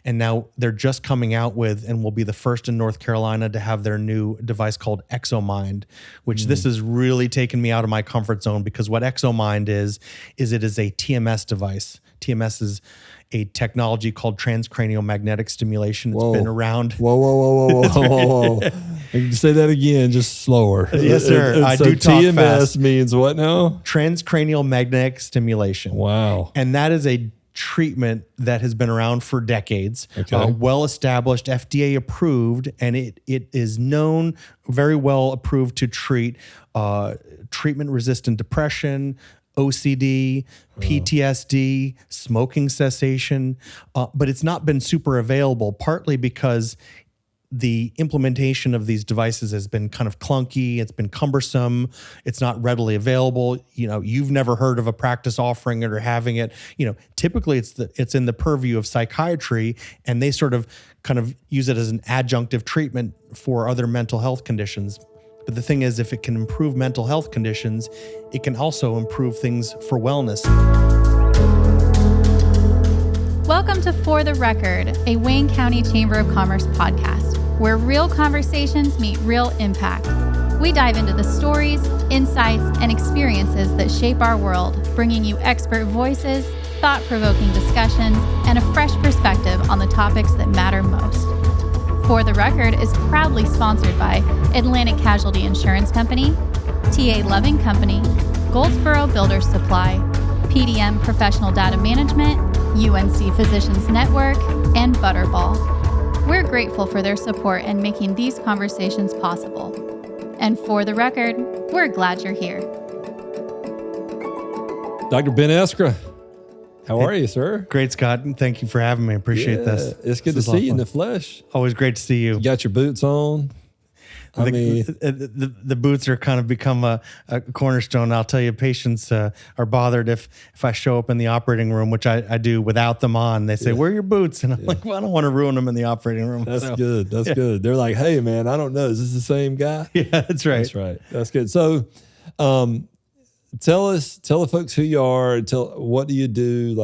And now they're just coming out with, and will be the first in North Carolina to have their new device called ExoMind, which this has really taken me out of my comfort zone, because what ExoMind is it is a TMS device. TMS is a technology called transcranial magnetic stimulation. It's been around. Whoa. Can you say that again, just slower? Yes, sir. I so do talk TMS fast. means what now? Transcranial magnetic stimulation. Wow. And that is a treatment that has been around for decades, well established, FDA approved, and it is known, very well approved to treat treatment resistant depression, OCD, PTSD, smoking cessation, but it's not been super available, partly because the implementation of these devices has been kind of clunky. It's been cumbersome. It's not readily available. You've never heard of a practice offering it or having it. Typically it's in the purview of psychiatry, and they sort of kind of use it as an adjunctive treatment for other mental health conditions. But the thing is, if it can improve mental health conditions, it can also improve things for wellness. Welcome to For the Record, a Wayne County Chamber of Commerce podcast, where real conversations meet real impact. We dive into the stories, insights, and experiences that shape our world, bringing you expert voices, thought-provoking discussions, and a fresh perspective on the topics that matter most. For the Record is proudly sponsored by Atlantic Casualty Insurance Company, TA Loving Company, Goldsboro Builders Supply, PDM Professional Data Management, UNC Physicians Network, and Butterball. We're grateful for their support in making these conversations possible. And for the record, we're glad you're here. Dr. Ben Eskra, how are you, sir? Great, Scott. Thank you for having me. Appreciate this. It's good to see you in the flesh. Always great to see you. You got your boots on. The boots are kind of become a cornerstone. I'll tell you, patients are bothered if I show up in the operating room, which I do without them on. They say, "Where are your boots?" And I'm like, "Well, I don't want to ruin them in the operating room." That's good. That's good. They're like, "Hey, man, I don't know. Is this the same guy?" Yeah, that's right. That's right. That's good. So, tell the folks who you are. What do you do?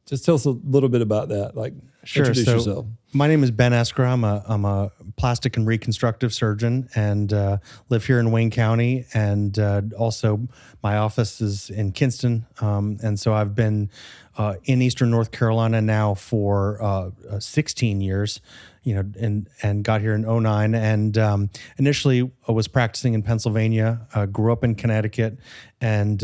Just tell us a little bit about that. Sure. Introduce yourself. My name is Ben Eskra. I'm a plastic and reconstructive surgeon, and live here in Wayne County. And also, my office is in Kinston. And so I've been in Eastern North Carolina now for 16 years. And got here in 2009. And initially, I was practicing in Pennsylvania. Grew up in Connecticut, and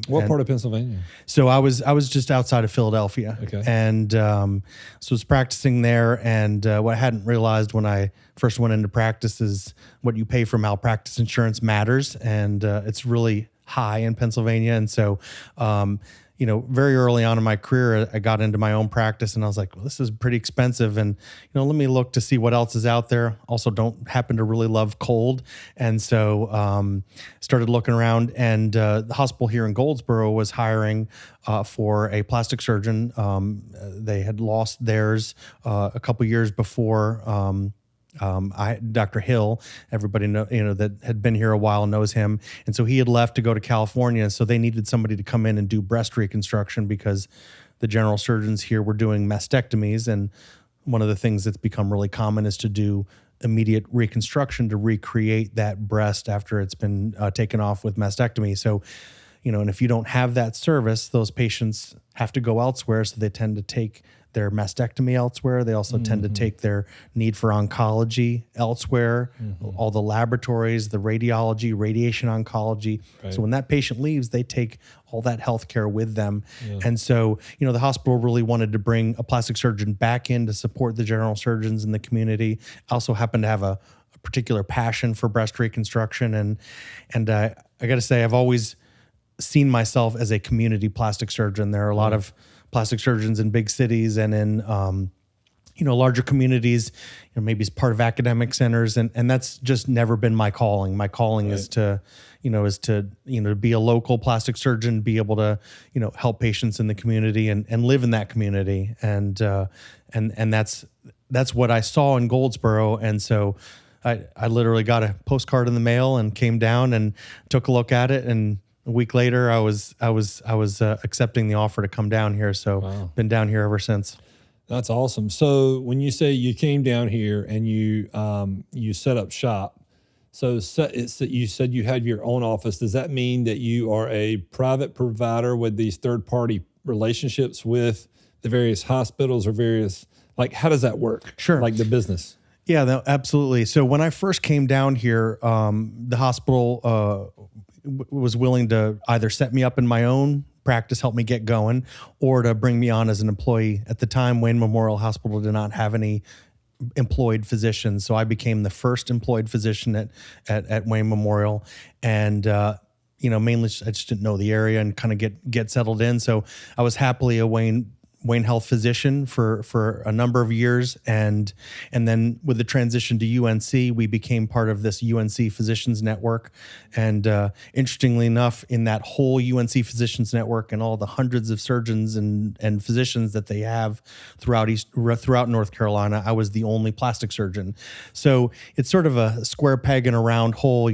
what part of Pennsylvania? So I was just outside of Philadelphia. Okay. And so I was practicing there. And what I hadn't realized when I first went into practice is what you pay for malpractice insurance matters, and it's really high in Pennsylvania. And so, very early on in my career, I got into my own practice, and I was like, well, this is pretty expensive. And, let me look to see what else is out there. Also don't happen to really love cold. And so started looking around, and the hospital here in Goldsboro was hiring for a plastic surgeon. They had lost theirs a couple years before. Dr. Hill, everybody that had been here a while knows him. And so he had left to go to California. So they needed somebody to come in and do breast reconstruction, because the general surgeons here were doing mastectomies. And one of the things that's become really common is to do immediate reconstruction to recreate that breast after it's been taken off with mastectomy. So, and if you don't have that service, those patients have to go elsewhere. So they tend to take their mastectomy elsewhere. They also tend to take their need for oncology elsewhere, all the laboratories, the radiology, radiation oncology. Right. So when that patient leaves, they take all that healthcare with them. Yeah. And so, the hospital really wanted to bring a plastic surgeon back in to support the general surgeons in the community. I also happen to have a particular passion for breast reconstruction. And I got to say, I've always seen myself as a community plastic surgeon. There are a lot of plastic surgeons in big cities and in larger communities, maybe as part of academic centers, and that's just never been my calling. My calling is to be a local plastic surgeon, be able to help patients in the community and live in that community, and that's what I saw in Goldsboro. And so I literally got a postcard in the mail and came down and took a look at it, and a week later, I was accepting the offer to come down here. So been down here ever since. That's awesome. So when you say you came down here and you set up shop, so you said you had your own office. Does that mean that you are a private provider with these third-party relationships with the various hospitals or various, like, how does that work? Sure. Like the business. Yeah, no, absolutely. So when I first came down here, the hospital was willing to either set me up in my own practice, help me get going, or to bring me on as an employee. At the time, Wayne Memorial Hospital did not have any employed physicians, so I became the first employed physician at Wayne Memorial, and mainly I just didn't know the area and kind of get settled in. So I was happily a Wayne Health physician for a number of years, and then with the transition to UNC, we became part of this UNC Physicians Network. And interestingly enough, in that whole UNC Physicians Network and all the hundreds of surgeons and physicians that they have throughout North Carolina, I was the only plastic surgeon. So it's sort of a square peg in a round hole.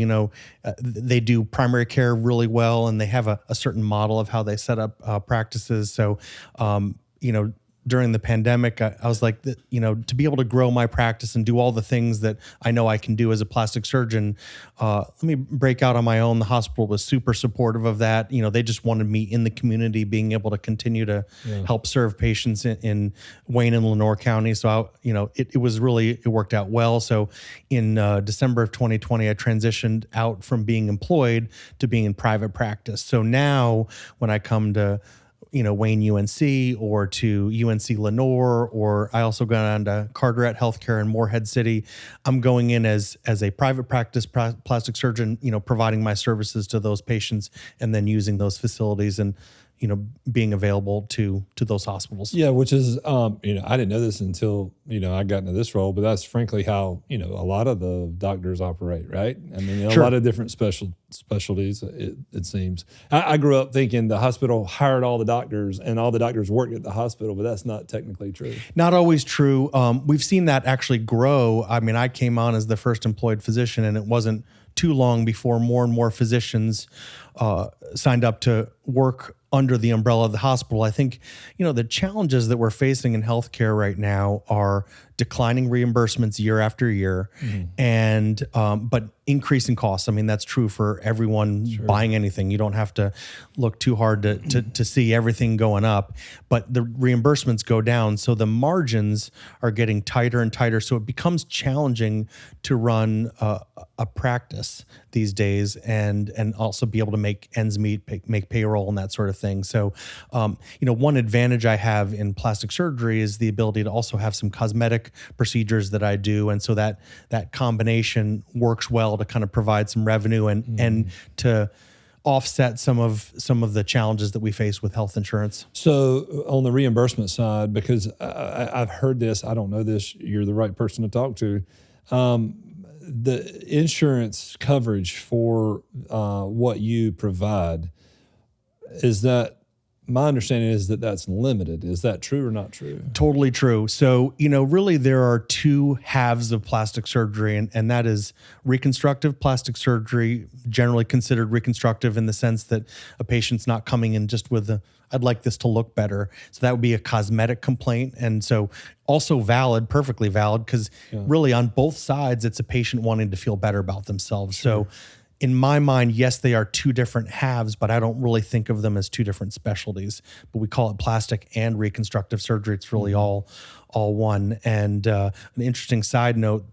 They do primary care really well, and they have a certain model of how they set up practices. So during the pandemic, I was like, to be able to grow my practice and do all the things that I know I can do as a plastic surgeon, let me break out on my own. The hospital was super supportive of that. They just wanted me in the community, being able to continue to help serve patients in Wayne and Lenoir County. So, it worked out well. So in December of 2020, I transitioned out from being employed to being in private practice. So now when I come to Wayne UNC or to UNC Lenoir, or I also go on to Carteret Healthcare in Morehead City, I'm going in as a private practice plastic surgeon, providing my services to those patients and then using those facilities and being available to those hospitals. Yeah, which is, I didn't know this until, I got into this role, but that's frankly how, a lot of the doctors operate, right? I mean, Sure. A lot of different specialties, it seems. I grew up thinking the hospital hired all the doctors and all the doctors worked at the hospital, but that's not technically true. Not always true. We've seen that actually grow. I mean, I came on as the first employed physician, and it wasn't too long before more and more physicians signed up to work under the umbrella of the hospital. I think, the challenges that we're facing in healthcare right now are declining reimbursements year after year, and but increasing costs. I mean, that's true for everyone buying anything. You don't have to look too hard to see everything going up, but the reimbursements go down. So the margins are getting tighter and tighter. So it becomes challenging to run a practice these days and also be able to make ends meet, make payroll and that sort of thing. So, one advantage I have in plastic surgery is the ability to also have some cosmetic procedures that I do. And so that combination works well to kind of provide some revenue and to offset some of the challenges that we face with health insurance. So on the reimbursement side, because I've heard this, I don't know this, you're the right person to talk to. The insurance coverage for what you provide, is that, my understanding is that that's limited. Is that true or not true? Totally true. So, really there are two halves of plastic surgery, and that is reconstructive plastic surgery, generally considered reconstructive in the sense that a patient's not coming in just with I'd like this to look better. So that would be a cosmetic complaint. And so also valid, perfectly valid, because really on both sides, it's a patient wanting to feel better about themselves. Sure. So in my mind, yes, they are two different halves, but I don't really think of them as two different specialties. But we call it plastic and reconstructive surgery. It's really all one. And an interesting side note,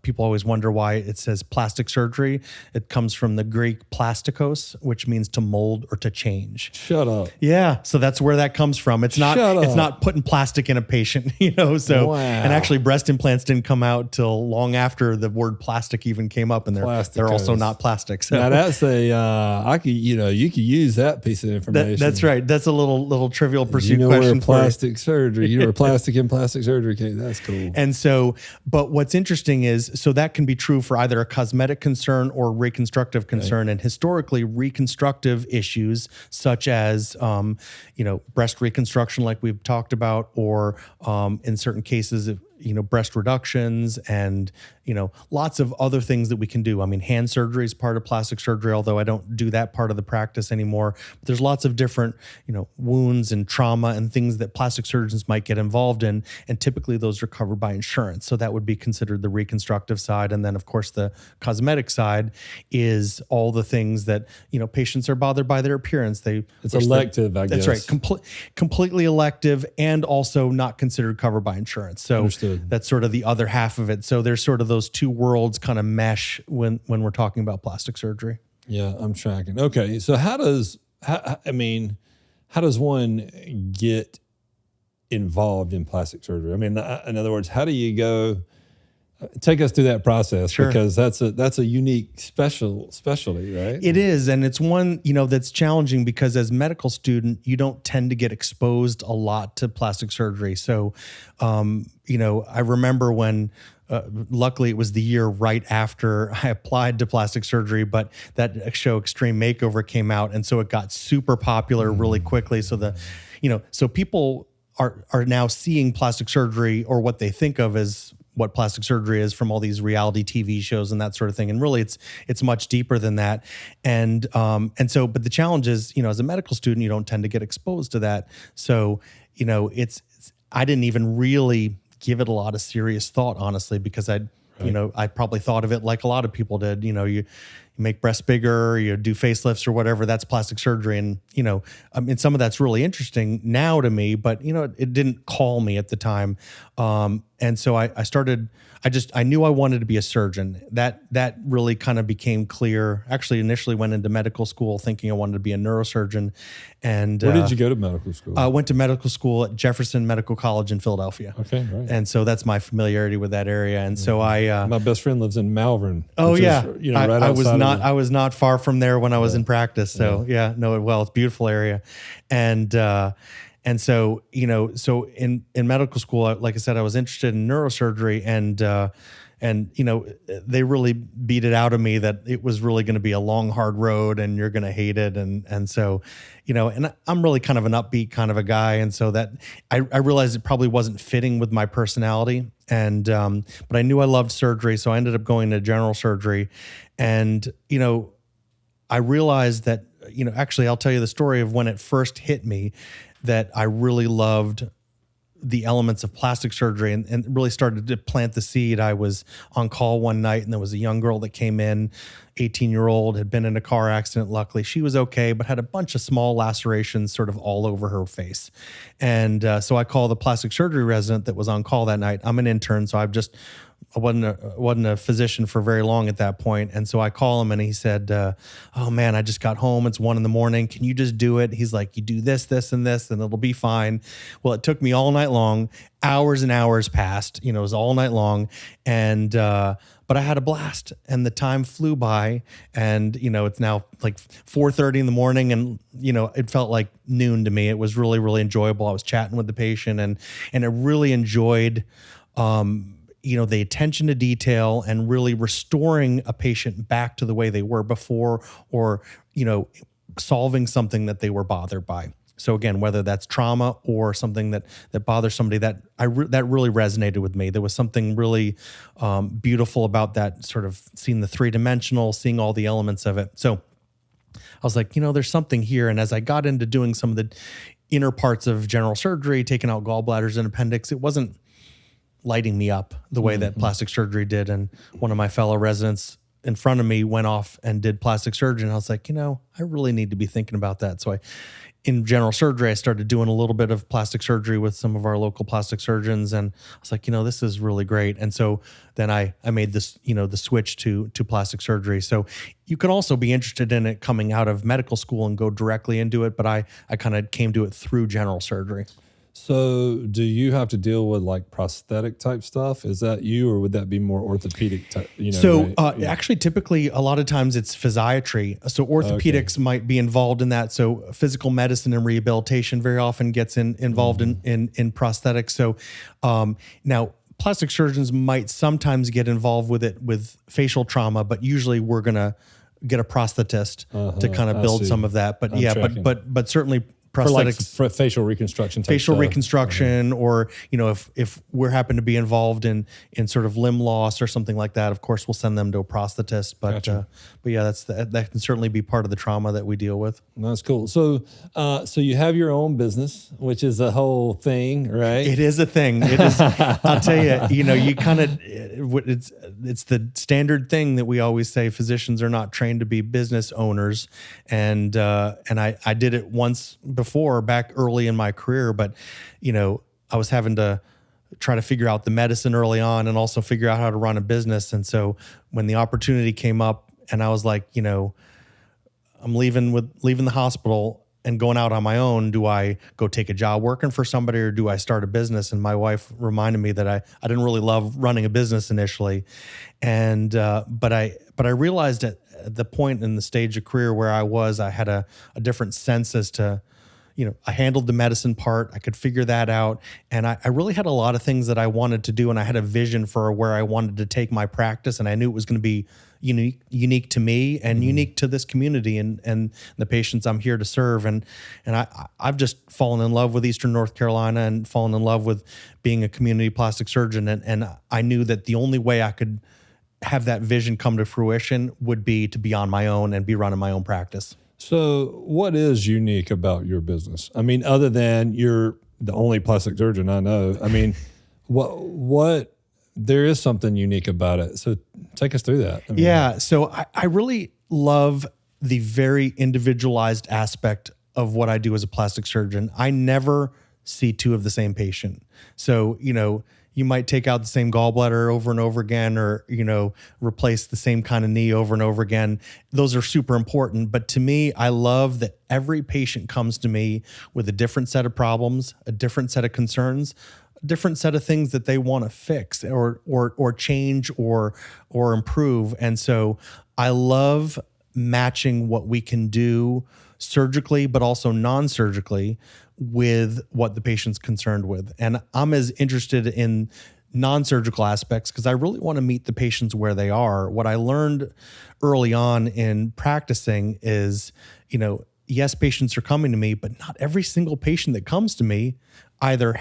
people always wonder why it says plastic surgery. It comes from the Greek plastikos, which means to mold or to change. Shut up. Yeah, so that's where that comes from. It's not putting plastic in a patient, So wow. And actually breast implants didn't come out till long after the word plastic even came up, and they're also not plastic. So now that's you could use that piece of information. That's right. That's a little trivial pursuit question for plastic surgery. Plastic and plastic surgery. Okay, that's cool. And so, but what's interesting is, so that can be true for either a cosmetic concern or reconstructive concern. Right. And historically, reconstructive issues such as, breast reconstruction, like we've talked about, or in certain cases, breast reductions and, lots of other things that we can do. I mean, hand surgery is part of plastic surgery, although I don't do that part of the practice anymore. But there's lots of different, wounds and trauma and things that plastic surgeons might get involved in. And typically those are covered by insurance. So that would be considered the reconstructive side. And then, of course, the cosmetic side is all the things that, patients are bothered by their appearance. It's elective, I guess. That's right. Completely elective and also not considered covered by insurance. So Understood. That's sort of the other half of it. So there's sort of those two worlds kind of mesh when we're talking about plastic surgery. Yeah, I'm tracking. Okay, so how does one get involved in plastic surgery? I mean, in other words, how do you go? Take us through that process. Sure. Because that's a unique specialty, right? It is, and it's one that's challenging because as a medical student, you don't tend to get exposed a lot to plastic surgery. So, I remember when. Luckily, it was the year right after I applied to plastic surgery, but that show Extreme Makeover came out, and so it got super popular really quickly. So so people are now seeing plastic surgery, or what they think of as what plastic surgery is, from all these reality TV shows and that sort of thing. And really, it's much deeper than that. And so, but the challenge is, as a medical student, you don't tend to get exposed to that. So, I didn't even really give it a lot of serious thought, honestly, because I probably thought of it like a lot of people did. You make breasts bigger, you do facelifts or whatever, that's plastic surgery. And, some of that's really interesting now to me, but, it didn't call me at the time. And so I knew I wanted to be a surgeon. That really kind of became clear. Actually, initially went into medical school thinking I wanted to be a neurosurgeon. And where did you go to medical school? I went to medical school at Jefferson Medical College in Philadelphia. Okay, right. And so that's my familiarity with that area. And so my best friend lives in Malvern. Oh yeah, is, right outside I was not far from there when I was in practice. So it's a beautiful area. And so, so in medical school, like I said, I was interested in neurosurgery, and they really beat it out of me that it was really going to be a long, hard road and you're going to hate it. And so, and I'm really kind of an upbeat kind of a guy. And so that I realized it probably wasn't fitting with my personality. And, but I knew I loved surgery. So I ended up going to general surgery. And, I realized that, actually I'll tell you the story of when it first hit me, that I really loved the elements of plastic surgery and really started to plant the seed. I was on call one night and there was a young girl that came in, 18-year-old, had been in a car accident. Luckily, she was okay, but had a bunch of small lacerations sort of all over her face. And so I called the plastic surgery resident that was on call that night. I'm an intern, so I wasn't a physician for very long at that point. And so I call him and he said, oh man, I just got home. It's 1 a.m. Can you just do it? He's like, you do this, this, and this, and it'll be fine. Well, it took me all night long. Hours and hours passed, it was all night long. And, but I had a blast and the time flew by, and, it's now like 4:30 in the morning, and, it felt like noon to me. It was really, really enjoyable. I was chatting with the patient and I really enjoyed, the attention to detail and really restoring a patient back to the way they were before, or, solving something that they were bothered by. So again, whether that's trauma or something that bothers somebody, that really resonated with me. There was something really beautiful about that, sort of seeing the three-dimensional, seeing all the elements of it. So I was like, there's something here. And as I got into doing some of the inner parts of general surgery, taking out gallbladders and appendix, it wasn't lighting me up the way that plastic surgery did. And one of my fellow residents in front of me went off and did plastic surgery. And I was like, I really need to be thinking about that. So in general surgery, I started doing a little bit of plastic surgery with some of our local plastic surgeons. And I was like, this is really great. And so then I made this, the switch to plastic surgery. So you could also be interested in it coming out of medical school and go directly into it. But I kind of came to it through general surgery. So do you have to deal with like prosthetic type stuff? Is that you, or would that be more orthopedic type? Actually, typically a lot of times it's physiatry. So orthopedics might be involved in that. So physical medicine and rehabilitation very often gets involved in prosthetics. So now plastic surgeons might sometimes get involved with it with facial trauma, but usually we're going to get a prosthetist to kind of build some of that. But but certainly prosthetics, for facial reconstruction, facial reconstruction, or if we happen to be involved in sort of limb loss or something like that, of course we'll send them to a prosthetist. But Gotcha. but yeah, that can certainly be part of the trauma that we deal with. That's cool. So you have your own business, which is a whole thing, right? It is a thing. It is. I'll tell you. You kind of it's the standard thing that we always say: physicians are not trained to be business owners, and I did it once before back early in my career, but I was having to try to figure out the medicine early on and also figure out how to run a business. And so when the opportunity came up and I was like, I'm leaving the hospital and going out on my own, do I go take a job working for somebody or do I start a business? And my wife reminded me that I didn't really love running a business initially. And but I realized at the point in the stage of career where I had a different sense as to, I handled the medicine part. I could figure that out. And I really had a lot of things that I wanted to do. And I had a vision for where I wanted to take my practice. And I knew it was going to be unique to me and unique to this community and the patients I'm here to serve. And I've just fallen in love with Eastern North Carolina and fallen in love with being a community plastic surgeon. And I knew that the only way I could have that vision come to fruition would be to be on my own and be running my own practice. So what is unique about your business? I mean, other than you're the only plastic surgeon I know, I mean, what there is something unique about it. So take us through that. Yeah. So I really love the very individualized aspect of what I do as a plastic surgeon. I never see two of the same patient. So, you might take out the same gallbladder over and over again, or, replace the same kind of knee over and over again. Those are super important. But to me, I love that every patient comes to me with a different set of problems, a different set of concerns, a different set of things that they want to fix or change or improve. And so I love matching what we can do surgically, but also non-surgically with what the patient's concerned with. And I'm as interested in non-surgical aspects because I really want to meet the patients where they are. What I learned early on in practicing is, yes, patients are coming to me, but not every single patient that comes to me either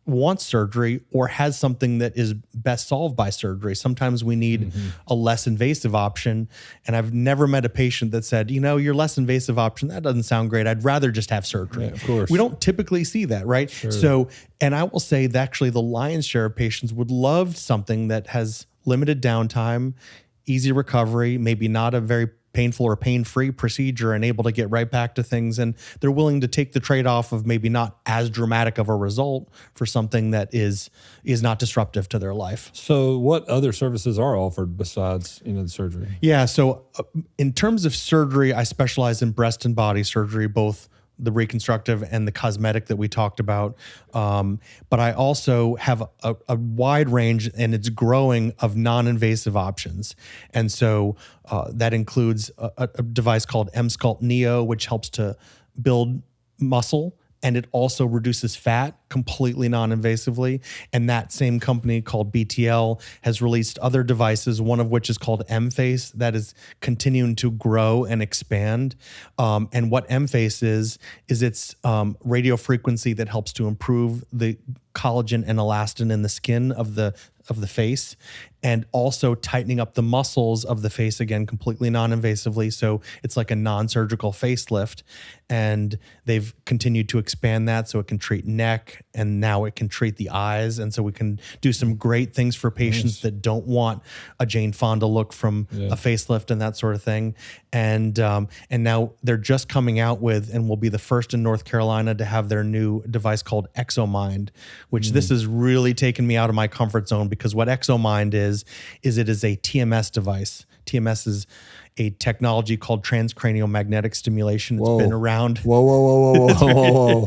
wants surgery or has something that is best solved by surgery. Sometimes we need a less invasive option. And I've never met a patient that said, your less invasive option, that doesn't sound great. I'd rather just have surgery. Yeah, of course. We don't typically see that, right? Sure. So, and I will say that actually the lion's share of patients would love something that has limited downtime, easy recovery, maybe not a very painful or pain-free procedure and able to get right back to things. And they're willing to take the trade-off of maybe not as dramatic of a result for something that is not disruptive to their life. So what other services are offered besides, the surgery? Yeah. So in terms of surgery, I specialize in breast and body surgery, both the reconstructive and the cosmetic that we talked about. But I also have a wide range, and it's growing, of non-invasive options. And so that includes a device called M-Sculpt Neo, which helps to build muscle, and it also reduces fat completely non-invasively. And that same company called BTL has released other devices, one of which is called M-Face, that is continuing to grow and expand. And what M-Face is it's radio frequency that helps to improve the collagen and elastin in the skin of the face, and also tightening up the muscles of the face, again, completely non-invasively. So it's like a non-surgical facelift. And they've continued to expand that so it can treat neck, and now it can treat the eyes. And so we can do some great things for patients that don't want a Jane Fonda look from a facelift and that sort of thing. And now they're just coming out with, and will be the first in North Carolina to have their new device called ExoMind, which this has really taken me out of my comfort zone, because what ExoMind is it is a TMS device. TMS is a technology called transcranial magnetic stimulation. It's been around. Whoa.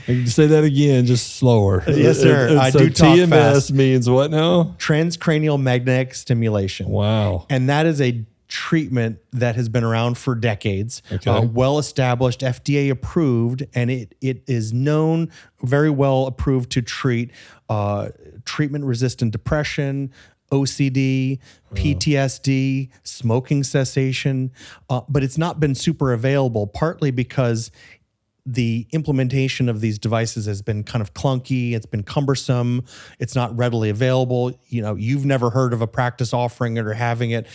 Can you say that again, just slower? Yes, sir. I so do talk TMS fast. means what now? Transcranial magnetic stimulation. Wow. And that is a treatment that has been around for decades, well established, FDA approved, and it is known, very well approved to treat treatment resistant depression, OCD, PTSD, smoking cessation, but it's not been super available, partly because the implementation of these devices has been kind of clunky. It's been cumbersome. It's not readily available. You've never heard of a practice offering it or having it.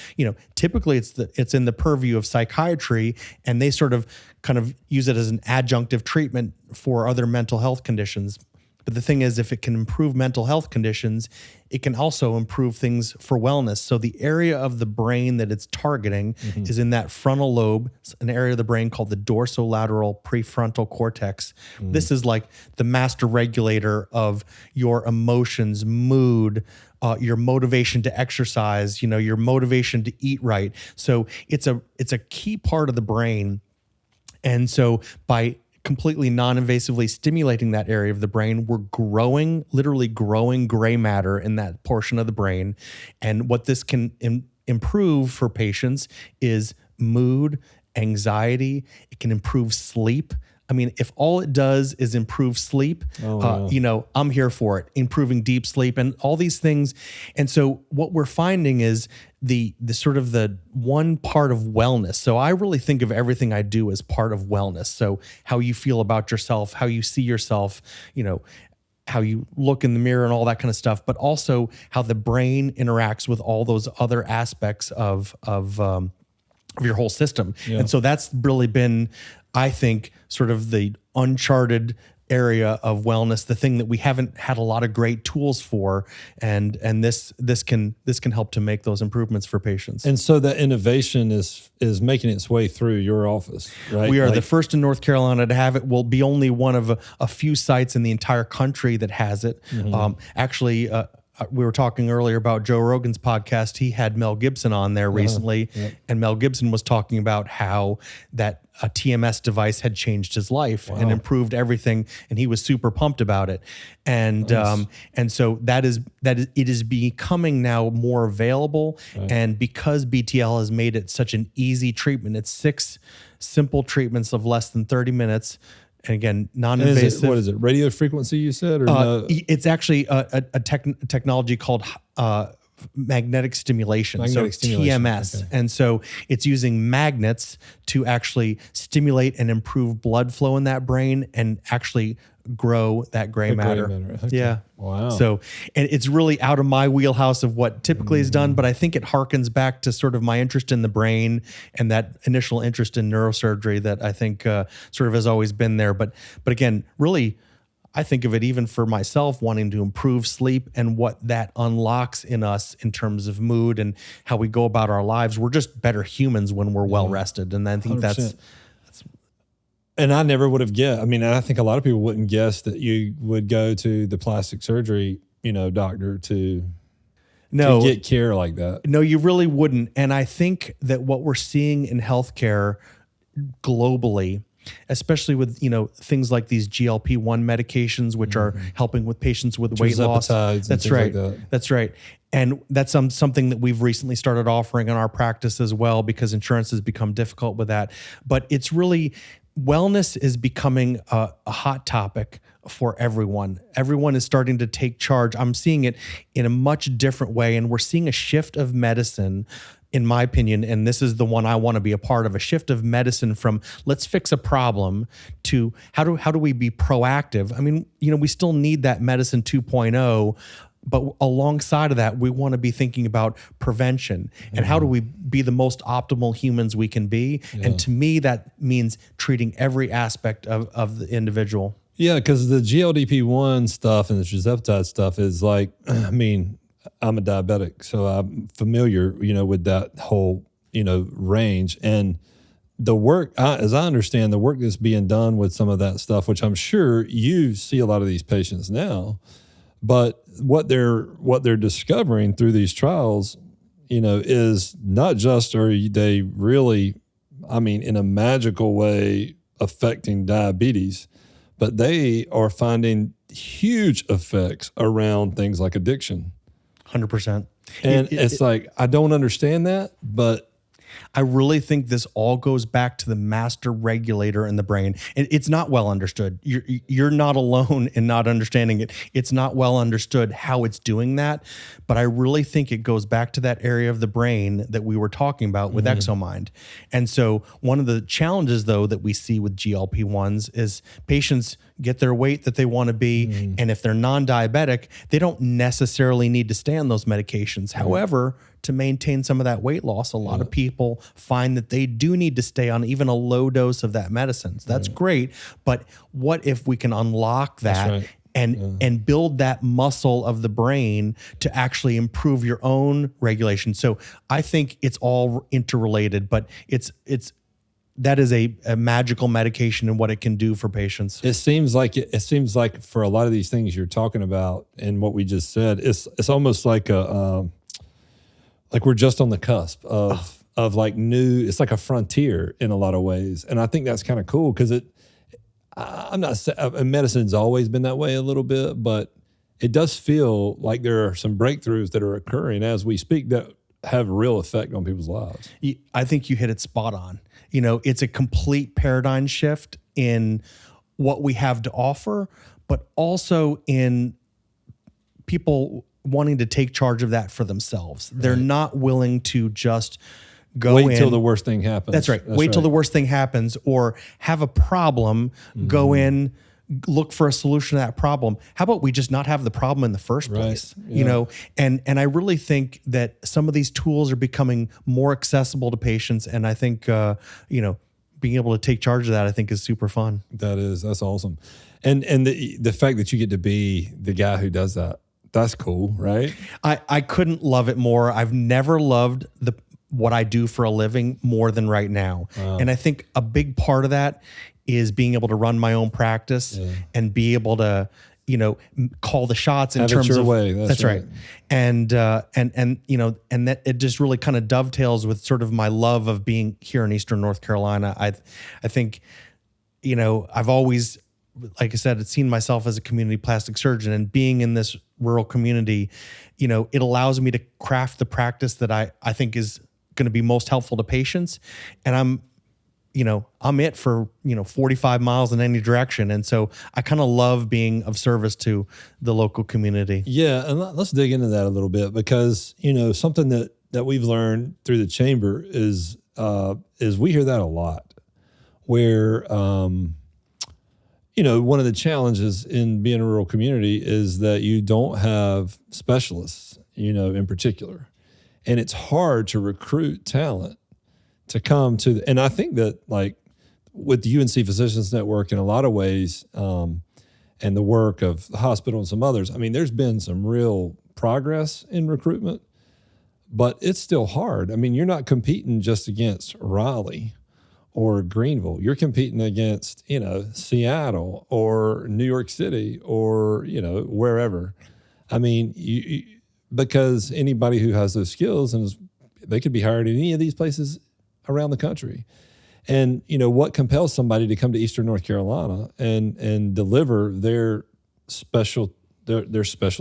Typically it's in the purview of psychiatry, and they sort of kind of use it as an adjunctive treatment for other mental health conditions. But the thing is, if it can improve mental health conditions, it can also improve things for wellness. So the area of the brain that it's targeting is in that frontal lobe, an area of the brain called the dorsolateral prefrontal cortex. This is like the master regulator of your emotions, mood, your motivation to exercise, your motivation to eat right. So it's a key part of the brain. And so by completely non-invasively stimulating that area of the brain, we're literally growing gray matter in that portion of the brain. And what this can improve for patients is mood, anxiety. It can improve sleep. I mean, if all it does is improve sleep, I'm here for it. Improving deep sleep and all these things. And so what we're finding is the sort of the one part of wellness. So I really think of everything I do as part of wellness. So how you feel about yourself, how you see yourself, how you look in the mirror and all that kind of stuff, but also how the brain interacts with all those other aspects of your whole system. Yeah. And so that's really been, I think, sort of the uncharted area of wellness, the thing that we haven't had a lot of great tools for, and this can help to make those improvements for patients. And so that innovation is making its way through your office, right? We are the first in North Carolina to have it. We'll be only one of a few sites in the entire country that has it. Actually, we were talking earlier about Joe Rogan's podcast. He had Mel Gibson on there recently, and Mel Gibson was talking about how that a TMS device had changed his life and improved everything, and he was super pumped about it. And and so it is becoming now more available. Right. And because BTL has made it such an easy treatment, it's 6 simple treatments of less than 30 minutes. And again, non-invasive. What is it? Radio frequency, you said? Or no? It's actually a technology called magnetic stimulation. TMS. Okay. And so it's using magnets to actually stimulate and improve blood flow in that brain and actually grow that gray matter. Okay. Yeah. Wow. So, and it's really out of my wheelhouse of what typically is done, but I think it harkens back to sort of my interest in the brain and that initial interest in neurosurgery that I think sort of has always been there. But again, really, I think of it even for myself wanting to improve sleep and what that unlocks in us in terms of mood and how we go about our lives. We're just better humans when we're well rested. And I think 100%. that's And I never would have guessed. I mean, I think a lot of people wouldn't guess that you would go to the plastic surgery, doctor to get care like that. No, you really wouldn't. And I think that what we're seeing in healthcare globally, especially with, things like these GLP-1 medications, which are helping with patients with weight loss. That's right. That's right. And that's something that we've recently started offering in our practice as well, because insurance has become difficult with that. But it's really, wellness is becoming a hot topic for everyone. Everyone is starting to take charge. I'm seeing it in a much different way. And we're seeing a shift of medicine, in my opinion, and this is the one I want to be a part of, a shift of medicine from let's fix a problem to how do we be proactive? I mean, we still need that medicine 2.0, but alongside of that, we want to be thinking about prevention and how do we be the most optimal humans we can be. Yeah. And to me, that means treating every aspect of the individual. Yeah, because the GLP-1 stuff and the tirzepatide stuff is like, I mean, I'm a diabetic, so I'm familiar, with that whole, range. And the work, as I understand, the work that's being done with some of that stuff, which I'm sure you see a lot of these patients now, but what they're discovering through these trials, is not just are they really, I mean, in a magical way affecting diabetes, but they are finding huge effects around things like addiction. 100%. And it's like, I don't understand that, but I really think this all goes back to the master regulator in the brain. It's not well understood. You're not alone in not understanding it. It's not well understood how it's doing that. But I really think it goes back to that area of the brain that we were talking about with ExoMind. And so one of the challenges, though, that we see with GLP-1s is patients get their weight that they want to be. And if they're non-diabetic, they don't necessarily need to stay on those medications. However, to maintain some of that weight loss, a lot of people find that they do need to stay on even a low dose of that medicine. So that's great. But what if we can unlock that and build that muscle of the brain to actually improve your own regulation? So I think it's all interrelated, but that is a magical medication and what it can do for patients. It seems like for a lot of these things you're talking about and what we just said, it's almost like like we're just on the cusp of like new. It's like a frontier in a lot of ways, and I think that's kind of cool because I'm not saying medicine's always been that way a little bit, but it does feel like there are some breakthroughs that are occurring as we speak that have real effect on people's lives. I think you hit it spot on. It's a complete paradigm shift in what we have to offer, but also in people wanting to take charge of that for themselves. Right. They're not willing to just wait till the worst thing happens. That's right. Wait till the worst thing happens, or have a problem, go in, look for a solution to that problem. How about we just not have the problem in the first place? Yeah. And I really think that some of these tools are becoming more accessible to patients. And I think, being able to take charge of that, I think is super fun. That's awesome. And the fact that you get to be the guy who does that, that's cool, right? I couldn't love it more. I've never loved what I do for a living more than right now. Wow. And I think a big part of that is being able to run my own practice and be able to, call the shots in have terms it your of way. That's right. And that it just really kind of dovetails with sort of my love of being here in Eastern North Carolina. I think, I've always, like I said, seen myself as a community plastic surgeon, and being in this rural community, it allows me to craft the practice that I think is going to be most helpful to patients. And I'm it for, 45 miles in any direction. And so I kind of love being of service to the local community. Yeah. And let's dig into that a little bit, because, something that we've learned through the chamber is we hear that a lot, where, one of the challenges in being a rural community is that you don't have specialists, in particular. And it's hard to recruit talent to come to, and I think that like with the UNC Physicians Network in a lot of ways, and the work of the hospital and some others, there's been some real progress in recruitment, but it's still hard. You're not competing just against Raleigh or Greenville. You're competing against, Seattle or New York City or, wherever. Because anybody who has those skills, they could be hired in any of these places around the country. And, what compels somebody to come to Eastern North Carolina and deliver their special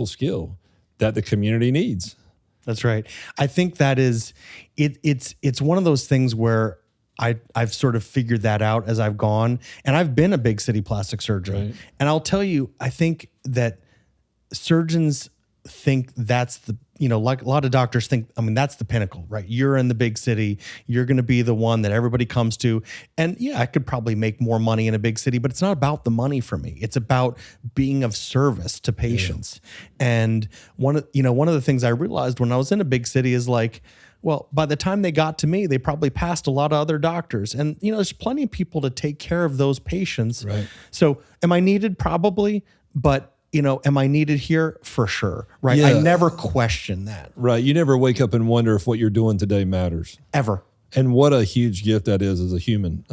skill that the community needs? That's right. I think that is, it's one of those things where I've sort of figured that out as I've gone, and I've been a big city plastic surgeon. Right. And I'll tell you, I think that surgeons think that's the, like a lot of doctors think, that's the pinnacle, right? You're in the big city. You're going to be the one that everybody comes to. And yeah, I could probably make more money in a big city, but it's not about the money for me. It's about being of service to patients. Yeah. And one of the things I realized when I was in a big city is like, well, by the time they got to me, they probably passed a lot of other doctors. And, there's plenty of people to take care of those patients. Right. So am I needed? Probably. But, am I needed here? For sure. Right. Yeah. I never question that. Right. You never wake up and wonder if what you're doing today matters. Ever. And what a huge gift that is as a human.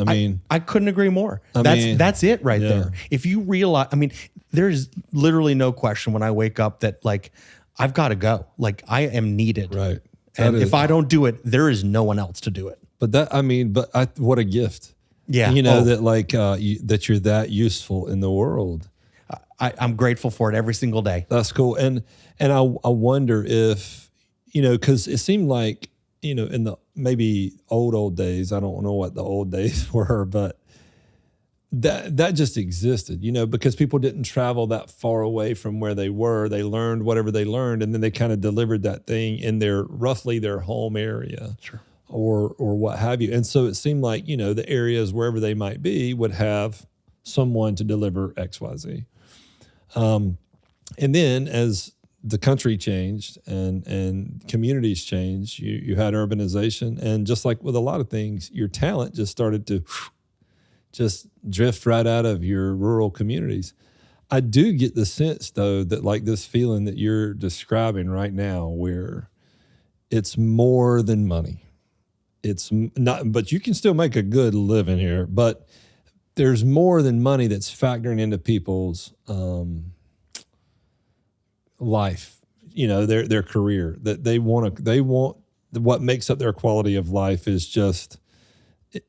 I couldn't agree more. That's it right there. If you realize, there's literally no question when I wake up that like, I've got to go. Like I am needed. Right. And if I don't do it, there is no one else to do it. But what a gift. Yeah. That you're that useful in the world. I'm grateful for it every single day. That's cool. And I wonder if, because it seemed like, in the maybe old days. I don't know what the old days were, but that just existed, because people didn't travel that far away from where they were. They learned whatever they learned, and then they kind of delivered that thing in roughly their home area. Sure. Or what have you. And so it seemed like, the areas wherever they might be would have someone to deliver XYZ. And then as the country changed and communities changed, you had urbanization. And just like with a lot of things, your talent just started to just drift right out of your rural communities. I do get the sense, though, that like this feeling that you're describing right now, where it's more than money. It's not, but you can still make a good living here, but there's more than money that's factoring into people's life, their career, that they want what makes up their quality of life is just,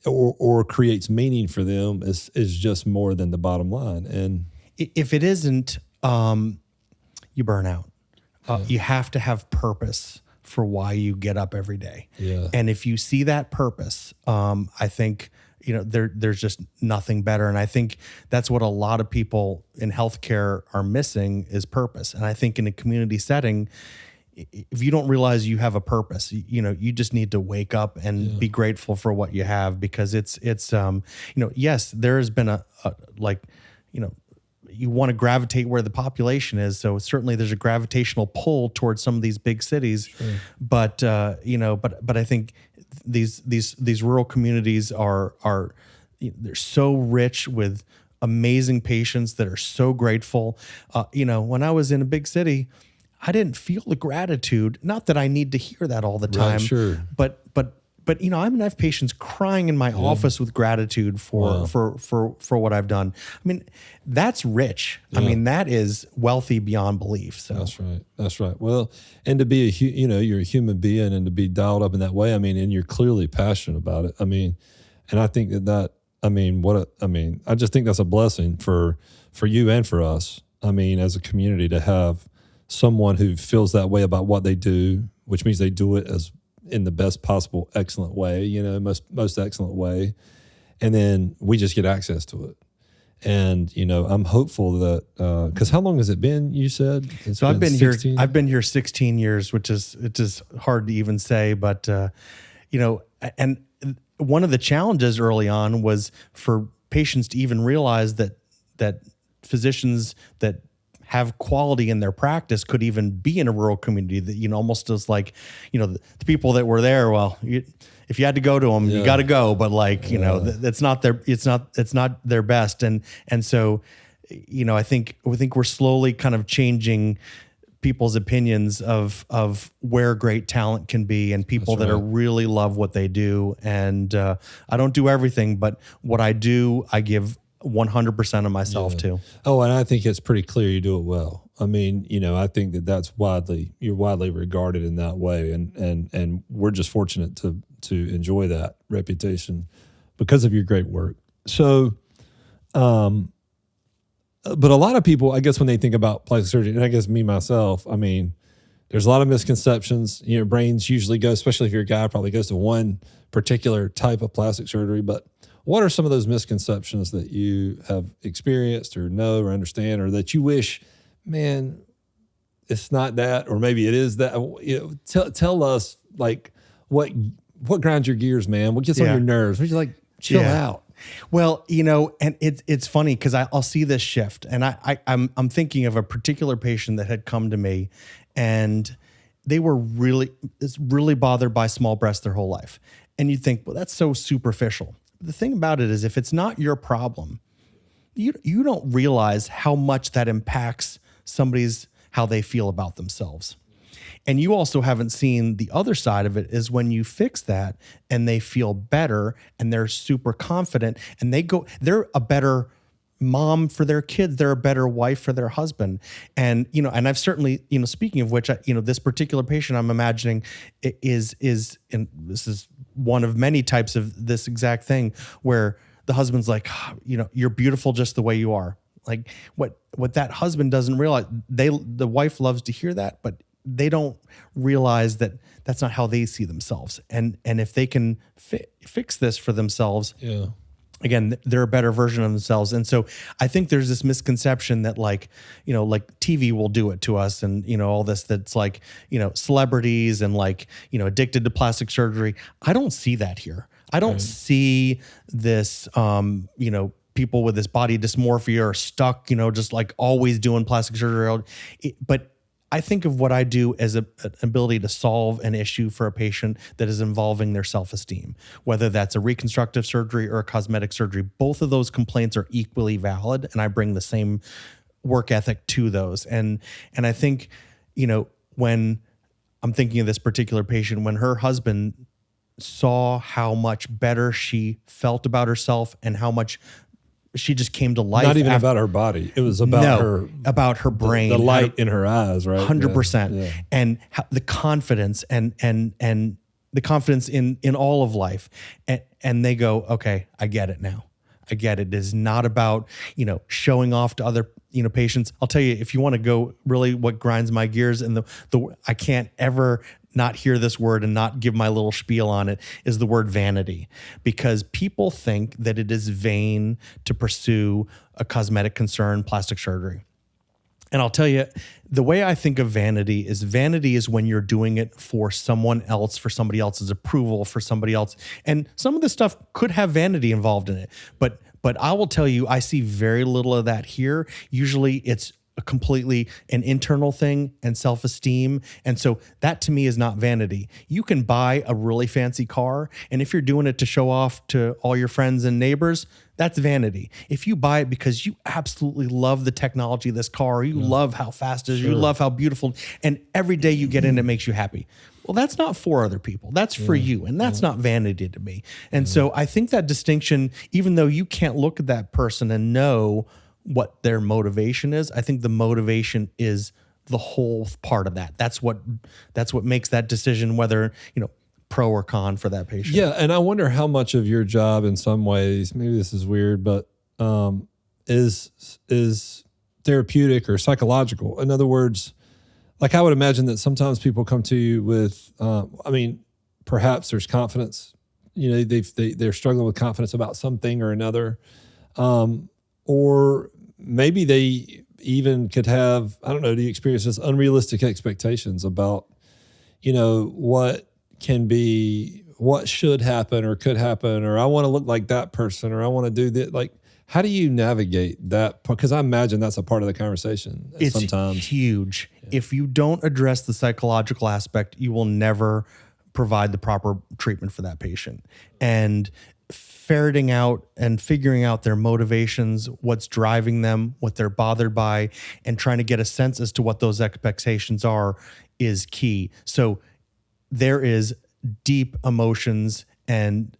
or creates meaning for them is just more than the bottom line. And if it isn't, you burn out. You have to have purpose for why you get up every day. Yeah. And if you see that purpose, I think, there's just nothing better. And I think that's what a lot of people in healthcare are missing is purpose. And I think in a community setting, if you don't realize you have a purpose, you just need to wake up and be grateful for what you have, because it's yes, there has been you want to gravitate where the population is. So certainly there's a gravitational pull towards some of these big cities, sure. but I think these rural communities are they're so rich with amazing patients that are so grateful. When I was in a big city, I didn't feel the gratitude. Not that I need to hear that all the time, right, sure. But I have patients crying in my office with gratitude for what I've done. I mean, that's rich. Yeah. I mean, that is wealthy beyond belief. So That's right. Well, and to be you're a human being, and to be dialed up in that way. I mean, and you're clearly passionate about it. I mean, and I think I just think that's a blessing for you and for us. I mean, as a community, to have someone who feels that way about what they do, which means they do it as in the best possible, excellent way, most excellent way. And then we just get access to it. And, I'm hopeful that, because how long has it been, you said? So I've been 16? I've been here 16 years, which is hard to even say, but, and one of the challenges early on was for patients to even realize that physicians that have quality in their practice could even be in a rural community, that, almost as like, the people that were there, well, if you had to go to them, you got to go, but that's not it's not their best. And so, I think we're slowly kind of changing people's opinions of where great talent can be, and people that are really love what they do. And I don't do everything, but what I do, I give 100% of myself to. Oh, and I think it's pretty clear you do it well. I mean, I think you're widely regarded in that way, and we're just fortunate to enjoy that reputation because of your great work. So, but a lot of people, I guess, when they think about plastic surgery, and I guess me myself, I mean, there's a lot of misconceptions. Brains usually go, especially if you're a guy, probably goes to one particular type of plastic surgery, but what are some of those misconceptions that you have experienced or know or understand, or that you wish, man, it's not that, or maybe it is that? Tell us, like, what grinds your gears, man? What gets on your nerves? What you like? Chill out. Well, and it's funny because I'll see this shift, and I'm thinking of a particular patient that had come to me, and they were really bothered by small breasts their whole life, and you think, well, that's so superficial. The thing about it is, if it's not your problem, you don't realize how much that impacts how they feel about themselves. And you also haven't seen the other side of it, is when you fix that and they feel better and they're super confident and they're a better mom for their kids, they're a better wife for their husband. And, and I've certainly, speaking of which, this particular patient I'm imagining is, and this is one of many types of this exact thing, where the husband's like, you're beautiful just the way you are. Like what that husband doesn't realize, the wife loves to hear that, but they don't realize that that's not how they see themselves. And if they can fix this for themselves, again, they're a better version of themselves. And so I think there's this misconception that like TV will do it to us and, all this, that's like, celebrities and like, addicted to plastic surgery. I don't see that here. I don't see this, people with this body dysmorphia are stuck, just like always doing plastic surgery. But I think of what I do as an ability to solve an issue for a patient that is involving their self-esteem, whether that's a reconstructive surgery or a cosmetic surgery. Both of those complaints are equally valid, and I bring the same work ethic to those. And I think, when I'm thinking of this particular patient, when her husband saw how much better she felt about herself and how much she just came to life. Not even about her body. It was about about her brain, the light in her eyes, right? 100%. Yeah. And the confidence and the confidence in all of life. And they go, okay, I get it now. I get it. It is not about, showing off to other, patients. I'll tell you, if you want to go really what grinds my gears, and the I can't ever not hear this word and not give my little spiel on it, is the word vanity. Because people think that it is vain to pursue a cosmetic concern, plastic surgery. And I'll tell you, the way I think of vanity is when you're doing it for someone else, for somebody else's approval, for somebody else. And some of this stuff could have vanity involved in it. But I will tell you, I see very little of that here. Usually it's completely an internal thing and self-esteem. And so that to me is not vanity. You can buy a really fancy car, and if you're doing it to show off to all your friends and neighbors, that's vanity. If you buy it because you absolutely love the technology of this car, you love how fast it is, you love how beautiful, and every day you get in, it makes you happy. Well, that's not for other people. That's for you. And that's not vanity to me. And so I think that distinction, even though you can't look at that person and know what their motivation is, I think the motivation is the whole part of that. That's what makes that decision, whether, pro or con for that patient. Yeah. And I wonder how much of your job in some ways, maybe this is weird, but is therapeutic or psychological. In other words, like I would imagine that sometimes people come to you with, perhaps there's confidence, they're struggling with confidence about something or another. Or maybe they even could have, I don't know, do you experience this unrealistic expectations about, what should happen or could happen, or I want to look like that person, or I want to do that. Like, how do you navigate that? Because I imagine that's a part of the conversation sometimes. It's huge. Yeah. If you don't address the psychological aspect, you will never provide the proper treatment for that patient. And ferreting out and figuring out their motivations, what's driving them, what they're bothered by, and trying to get a sense as to what those expectations are is key. So there is deep emotions and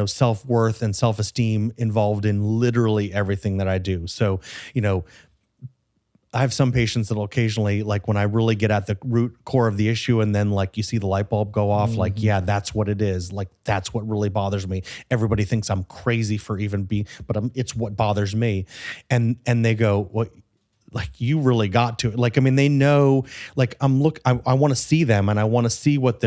self-worth and self-esteem involved in literally everything that I do. So, I have some patients that'll occasionally, like when I really get at the root core of the issue and then like you see the light bulb go off, like, yeah, that's what it is. Like, that's what really bothers me. Everybody thinks I'm crazy for even being, but it's what bothers me. And they go, well, like you really got to it. Like, I mean, they know, like I want to see them and I want to see what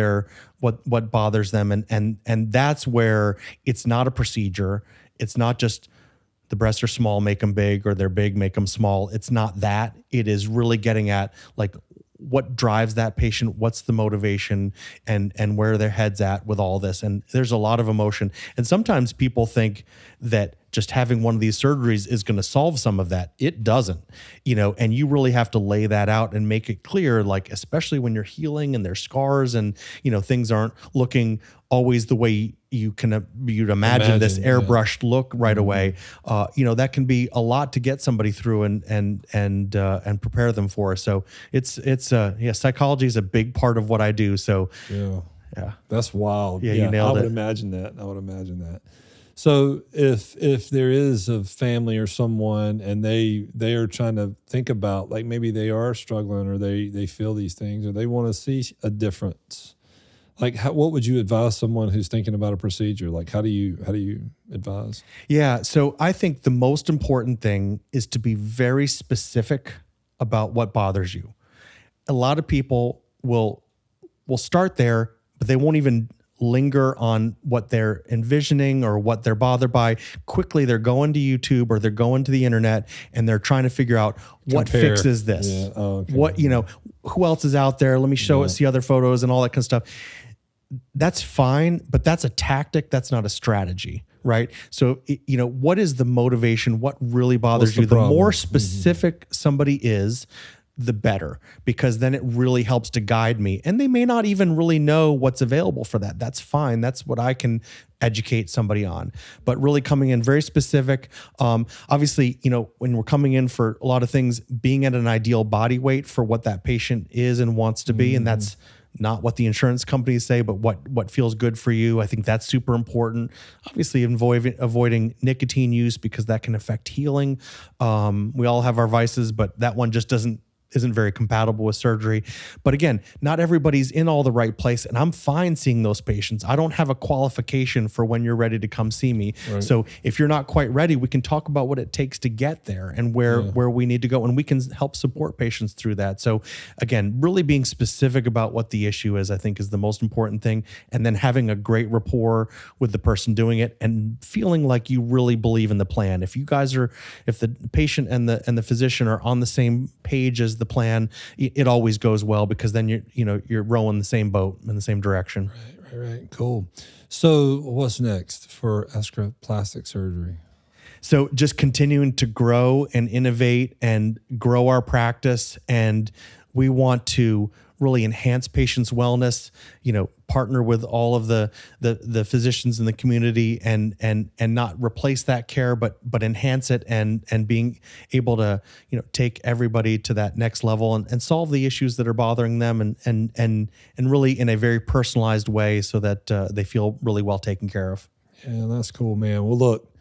bothers them. And that's where it's not a procedure. It's not just the breasts are small, make them big, or they're big, make them small. It's not that. It is really getting at like what drives that patient, what's the motivation, and where their head's at with all this. And there's a lot of emotion. And sometimes people think that just having one of these surgeries is going to solve some of that. It doesn't, and you really have to lay that out and make it clear, like, especially when you're healing and there's scars and, things aren't looking always the way you'd imagine this airbrushed look right away. That can be a lot to get somebody through and prepare them for. So psychology is a big part of what I do. So yeah, that's wild. Yeah, you nailed it. I would imagine that. So if there is a family or someone and they are trying to think about, like, maybe they are struggling or they feel these things or they want to see a difference, like what would you advise someone who's thinking about a procedure? Like, how do you advise? Yeah, so I think the most important thing is to be very specific about what bothers you. a lot of people will start there, but they won't even linger on what they're envisioning or what they're bothered by. Quickly, they're going to YouTube or they're going to the internet and they're trying to figure out what fixes this. Yeah. Oh, okay. What, who else is out there? Let me see other photos and all that kind of stuff. That's fine, but that's a tactic. That's not a strategy, right? So, what is the motivation? What really bothers you? The more specific somebody is, the better, because then it really helps to guide me. And they may not even really know what's available for that. That's fine. That's what I can educate somebody on. But really coming in very specific. Obviously, when we're coming in for a lot of things, being at an ideal body weight for what that patient is and wants to be. And that's not what the insurance companies say, but what feels good for you. I think that's super important. Obviously, avoiding nicotine use because that can affect healing. We all have our vices, but that one just isn't very compatible with surgery. But again, not everybody's in all the right place, and I'm fine seeing those patients. I don't have a qualification for when you're ready to come see me. Right. So if you're not quite ready, we can talk about what it takes to get there and where we need to go, and we can help support patients through that. So again, really being specific about what the issue is, I think, is the most important thing, and then having a great rapport with the person doing it and feeling like you really believe in the plan. If the patient and the physician are on the same page as the plan, it always goes well, because then you're rowing the same boat in the same direction. Right. Cool. So what's next for Eskra Plastic Surgery? So just continuing to grow and innovate and grow our practice. And we want to really enhance patients' wellness, partner with all of the physicians in the community and not replace that care, but enhance it and being able to, take everybody to that next level and solve the issues that are bothering them and really in a very personalized way so that they feel really well taken care of. Yeah, that's cool, man. Well, look,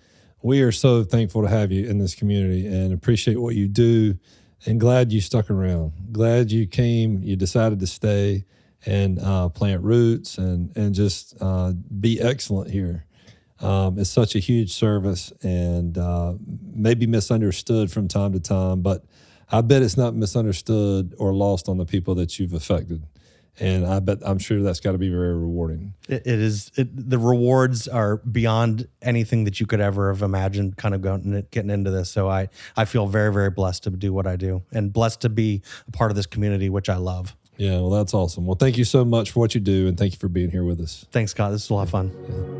we are so thankful to have you in this community and appreciate what you do. And glad you stuck around. Glad you came, you decided to stay and plant roots and just be excellent here. It's such a huge service and maybe misunderstood from time to time, but I bet it's not misunderstood or lost on the people that you've affected. And I'm sure that's got to be very rewarding. It is. The rewards are beyond anything that you could ever have imagined kind of getting into this. So I feel very, very blessed to do what I do and blessed to be a part of this community, which I love. Yeah, well, that's awesome. Well, thank you so much for what you do, and thank you for being here with us. Thanks, Scott. This is a lot of fun. Yeah.